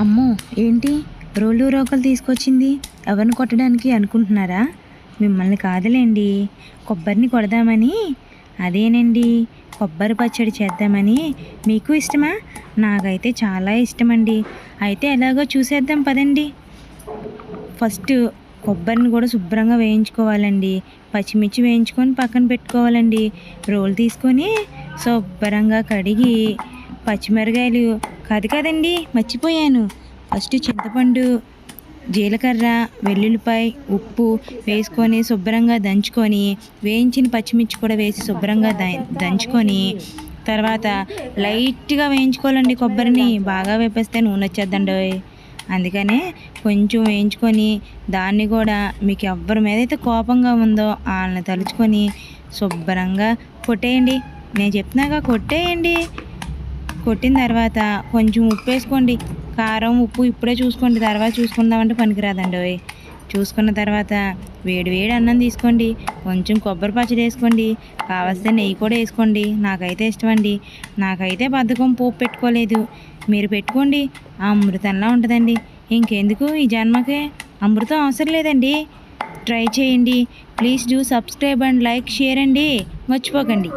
అమ్మో! ఏంటి రోలు రోకలు తీసుకొచ్చింది? ఎవరిని కొట్టడానికి అనుకుంటున్నారా? మిమ్మల్ని కాదులేండి. కొబ్బరిని కొడదామని. అదేనండి, కొబ్బరి పచ్చడి చేద్దామని. మీకు ఇష్టమా? నాకైతే చాలా ఇష్టమండి. అయితే ఎలాగో చూసేద్దాం పదండి. ఫస్ట్ కొబ్బరిని కూడా శుభ్రంగా వేయించుకోవాలండి. పచ్చిమిర్చి వేయించుకొని పక్కన పెట్టుకోవాలండి. రోలు తీసుకొని శుభ్రంగా కడిగి పచ్చిమిరకాయలు కాదు కదండి, మర్చిపోయాను. ఫస్ట్ చింతపండు, జీలకర్ర, వెల్లుల్లిపాయ, ఉప్పు వేసుకొని శుభ్రంగా దంచుకొని వేయించిన పచ్చిమిర్చి కూడా వేసి శుభ్రంగా దంచుకొని తర్వాత లైట్గా వేయించుకోవాలండి. కొబ్బరిని బాగా వేపేస్తే నూనె వచ్చేద్దండి. అందుకనే కొంచెం వేయించుకొని దాన్ని కూడా మీకు ఎవరి మీద అయితే కోపంగా ఉందో వాళ్ళని తలుచుకొని శుభ్రంగా కొట్టేయండి. నేను చెప్తున్నాగా, కొట్టేయండి. కొట్టిన తర్వాత కొంచెం ఉప్పు వేసుకోండి. కారం ఉప్పు ఇప్పుడే చూసుకోండి, తర్వాత చూసుకుందామంటే పనికిరాదండి. చూసుకున్న తర్వాత వేడి వేడి అన్నం తీసుకోండి. కొంచెం కొబ్బరి పచ్చడి వేసుకోండి. కావలిస్తే నెయ్యి కూడా వేసుకోండి. నాకైతే ఇష్టమండి. నాకైతే బద్ధకం, పోపు పెట్టుకోలేదు. మీరు పెట్టుకోండి, అమృతంలా ఉంటుందండి. ఇంకెందుకు ఈ జన్మకే అమృతం అవసరం లేదండి. ట్రై చేయండి. Please do subscribe and like, share అండి, మర్చిపోకండి.